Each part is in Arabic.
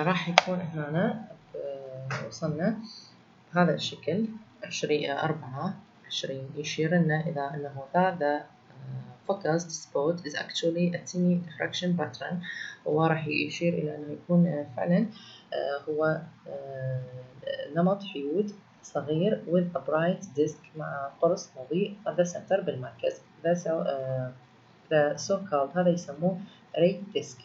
راح يكون هنا وصلنا بهذا الشكل 24 يشير لنا إلى أنه هذا focused spot is actually a tiny diffraction pattern. وراح يشير إلى أنه يكون فعلا هو نمط حيود صغير with a bright disk مع قرص مضيء at the center بالمركز. the so-called هذا يسموه ray disk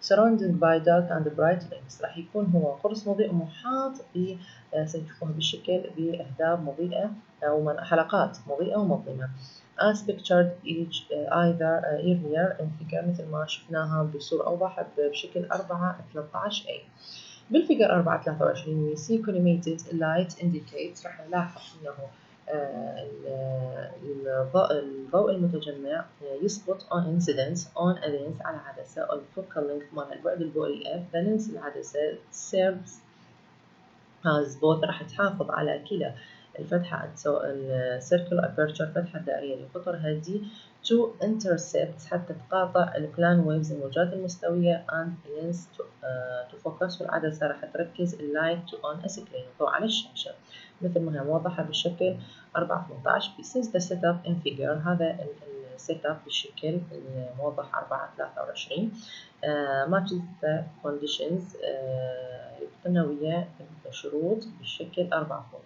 surrounded by dark and bright rings. راح يكون هو قرص مضيء محاط ب سنشوفه بالشكل بأهداب مضيئة أو حلقات مضيئة ومظلمة as pictured either earlier in figure مثل ما شفناها بصورة أوضح بشكل 4.13a. بالفيجر 4.23 we see collimated light indicates راح نلاحظ أنه الضوء المتجمع يسقط on incidence on a lens على عدسة الfocal length مال البعد البؤري f. the lens العدسة serves as both راح تحافظ على كلا الفتحة circular aperture فتحة دائرية لقطرها دي to intercept حتى تقاطع plan waves الموجات المستوية and lens to focus. والعدسة راح تركز light on a screen الضوء على الشاشة مثل ما هي موضحة بالشكل 4.18. This is the setup in figure. هذا السيت اب بالشكل الموضح 4.23 matches the conditions يقترن ويا الشروط بالشكل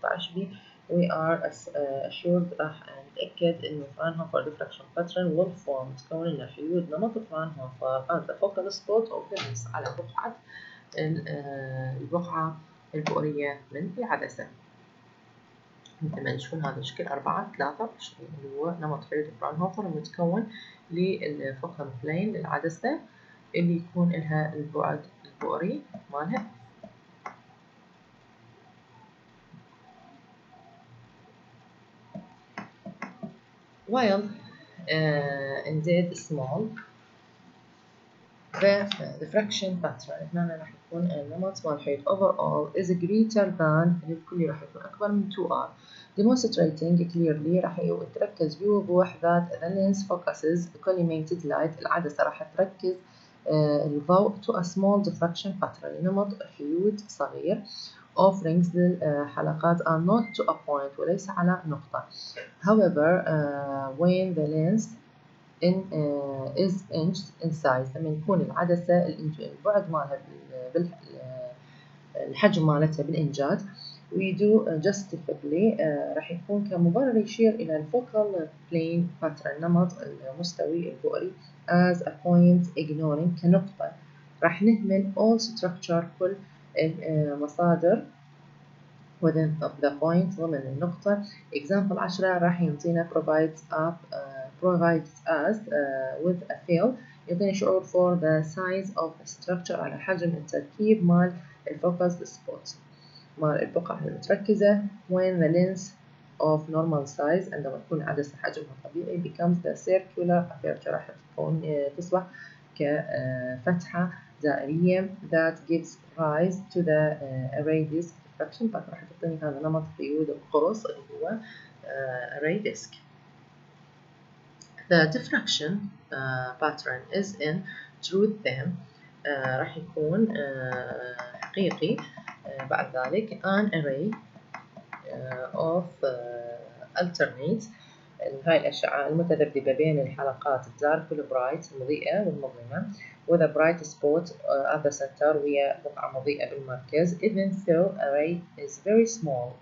4.18 ب we are assured راح نتأكد إنه Fraunhofer diffraction pattern will form تكون لنا حيود نمط Fraunhofer on the focal spot of the lens على البقعة البؤرية من العدسة. مثل ما نشوفون هذا الشكل 4.23 اللي هو نمط حيود فرانهوفر المتكون للفوكال بلين للعدسة اللي يكون لها البعد البؤري مالها. while indeed small the diffraction pattern هنا راح يكون النمط مال الحيود overall is greater than للكل راح يكون أكبر من 2R demonstrating clearly راح تركز بوضوح that the lens focuses collimated light العدسة راح تركز الضوء to a small diffraction pattern لنمط حيود صغير offerings للحلقات are not to a point وليس على نقطة. however when the lens is inched in size لما يكون العدسة البعد مالها الحجم مالتها بالإنجاد we do justifiably راح يكون كمبرر يشير إلى الفوكال plane pattern نمط المستوي البؤري as a point ignoring كنقطة راح نهمل all structure كل المصادر within of the point ضمن النقطة. example 10 راح ينطينا provides us with a feel يعطينا شعور for the size of the structure على حجم التركيب مال الفوكس سبوت مال البقعة المتركزة when the lens of normal size عندما تكون العدسة حجمها طبيعي becomes the circular aperture راح تصبح كفتحة دائرية that gives rise to the array disk diffraction pattern راح تعطيني هذا نمط حيود القرص اللي هو array disk. The diffraction pattern is in truth then راح يكون حقيقي بعد ذلك an array of alternate هاي الأشعة المتذبذبة بين الحلقات الدارك والبرايت المضيئة والمظلمة with a bright spot at the center وهي بقعة مضيئة بالمركز even though array is very small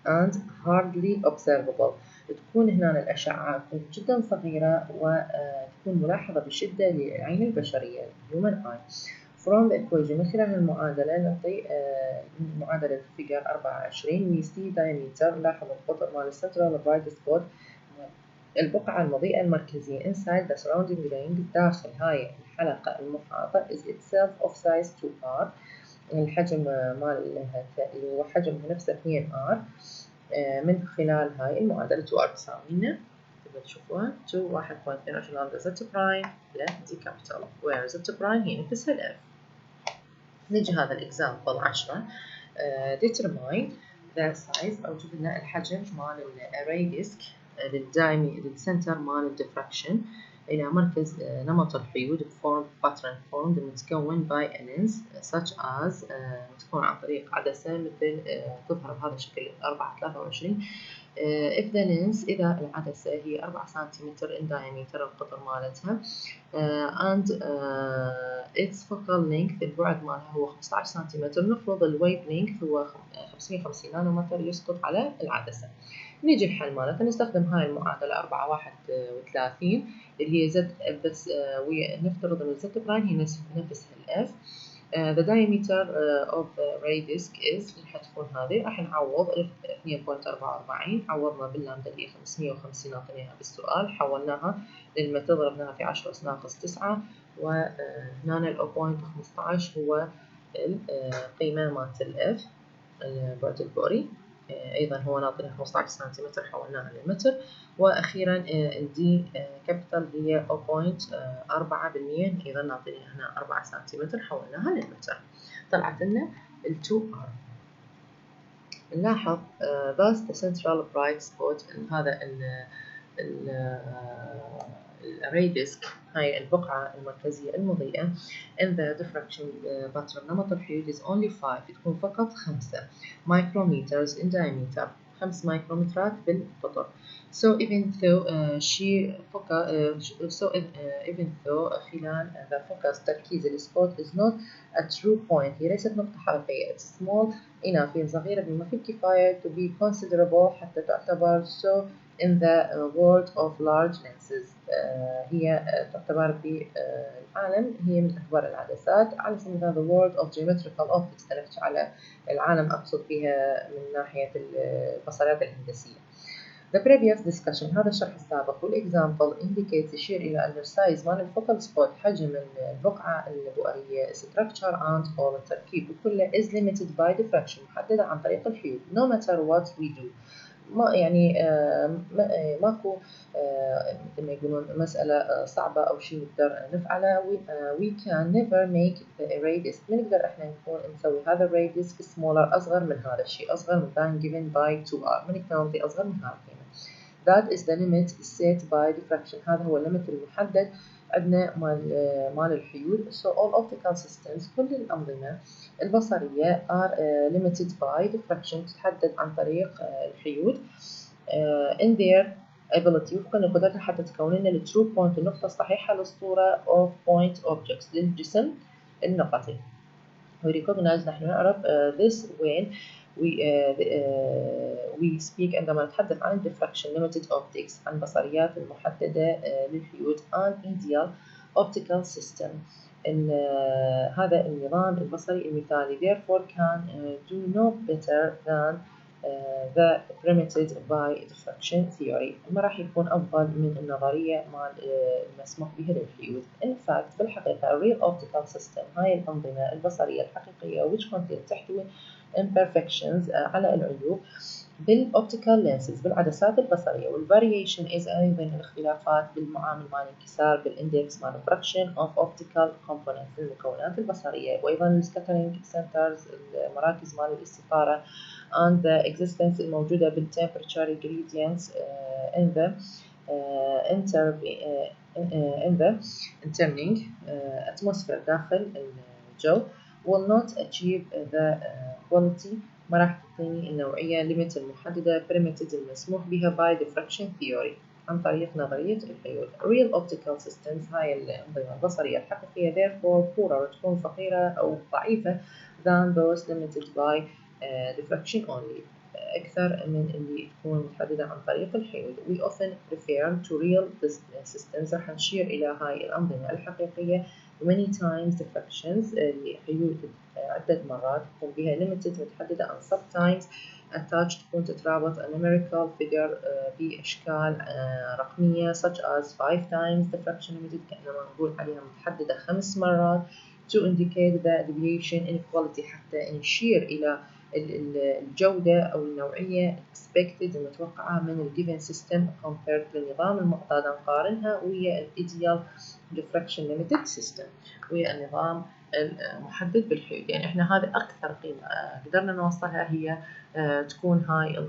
and hardly observable. تكون هنا الأشعة جدا صغيرة وتكون ملاحظة بشدة للعين البشرية human eye. From the equation من خلال المعادلة نعطي معادلة figure 24 we see diameter نلاحظ القطر مال central bright spot البقعة المضيئة المركزية inside the surrounding ring داخل هاي الحلقة المحاطة is itself of size 2R الحجم مالها اللي هو حجمها نفسه 2R من خلال هاي المعادلة 2R تساوي لنا تقدر تشوفوها 2 1.2 عند z برايم ل d capital where z برايم هي نفسها ال f. نجي هذا الإكزامبل 10 determine the size أو جيب لنا الحجم مال الاري ديسك للسنتر مال الديفراكشن إلى مركز نمط الحيود pattern formed متكون by a lens such as تكون عن طريق عدسة مثل تظهر بهذا الشكل 423. if the lens إذا العدسة هي 4 سنتيمتر in diameter القطر مالتها and its focal length البعد مالها هو 15 سنتيمتر، نفرض الويف لينث هو 550 نانومتر يسقط على العدسة. نيجي الحل مالتها نستخدم هاي المعادلة 431 اللي هي زد بس ونفترض ان الزد برايم هي نفسها الاف. the diameter of the ray disk is راح تكون هذه، راح نعوض 2.44 عوضنا باللامدا اللي 550 اعطيناها بالسؤال، حولناها للمتر ضربناها في 10 أس ناقص 9 وهنا ال 0.15 هو القيمة مالت الاف البعد البؤري، ايضا هو ناطينا 15 سنتيمتر حولناها للمتر، واخيرا الدي كابيتال هي 0.4% ايضا ناطينا هنا 4 سنتيمتر حولناها للمتر. طلعت لنا ال 2R. نلاحظ thus the central bright spot هذا الاري ديسك، هاي البقعة المركزية المضيئة in the diffraction pattern نمط الحيود is only 5 تكون فقط 5 micrometers in diameter 5 مايكرومترات بالقطر. So even though even though خلال the focus تركيز السبوت is not a true point هي ليست نقطة حقيقية it's small enough هي صغيرة بما فيه الكفاية to be considerable حتى تعتبر so in the world of large lenses هي تعتبر في العالم هي من أكبر العدسات على سبيل المثال the world of geometrical optics تلفت على العالم أقصد فيها من ناحية البصريات الهندسية. The previous discussion هذا الشرح السابق والإكزامبل indicates يشير إلى أن السايز مال الفوكال سبوت حجم البقعة البؤرية structure and all التركيب كله is limited by diffraction محددة عن طريق الحيود no matter what we do. ما يعني ماكو مثل ما يقولون مسألة صعبة أو شيء نقدر نفعله. we can never make the array disk ما نقدر إحنا نكون نسوي هذا array disk smaller أصغر من هذا الشيء أصغر من than given by 2R ما نقدر نعطي أصغر من هذا القيمة. that is the limit set by diffraction هذا هو الليمت المحدد عندنا مال الحيود. so all optical systems كل الأنظمة البصرية are limited by diffraction تتحدد عن طريق الحيود in their ability وفقا لقدرتها حتى تكون لنا ال true point النقطة الصحيحة للصورة of point objects للجسم النقطي. we recognize نحن نعرف this when we speak عندما نتحدث عن diffraction limited optics عن بصريات المحددة للحيود an ideal optical system هذا النظام البصري المثالي therefore can do no better than the permitted by diffraction theory ما راح يكون أفضل من النظرية مال المسموح بها للحيود. in fact في الحقيقة real optical system هاي الأنظمة البصرية الحقيقية which contain تحتوي imperfections على العيوب بالoptical lenses بالعدسات البصرية والvariation is أيضا الاختلافات بالمعامل مال الانكسار بالindex مال diffraction of optical components المكونات البصرية وأيضا scattering centers المراكز مال الاستثارة and the existence الموجودة بالtemperature gradients in the interning atmosphere داخل الجو will not achieve the quality ما راح تعطيني النوعية limit المحددة permitted المسموح بها by diffraction theory عن طريق نظرية الحيود. real optical systems هاي الأنظمة البصرية الحقيقية therefore poorer تكون فقيرة أو ضعيفة than those limited by diffraction only أكثر من اللي تكون محددة عن طريق الحيود. we often refer to real systems راح نشير إلى هاي الأنظمة الحقيقية many times diffractions الحيود عدة مرات تكون بها limited متحددة and sometimes attached تكون تترابط a numerical figure بأشكال رقمية such as 5 times diffraction limited كأنما نقول عليها متحددة 5 مرات to indicate the deviation inequality حتى نشير إلى الجودة أو النوعية expected المتوقعة من ال given system compared للنظام المعتاد نقارنها ويا ال ideal diffraction limited system ويا النظام المحدد بالحدود. يعني احنا هذه اكثر قيمة قدرنا نوصلها، هي تكون هاي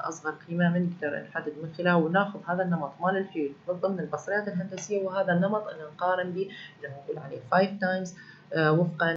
اصغر قيمة نقدر نحدد من خلاله وناخذ هذا النمط مال الحدود من ضمن البصريات الهندسية، وهذا النمط اللي نقارن به اللي نقول عليه 5 تايمز وفقا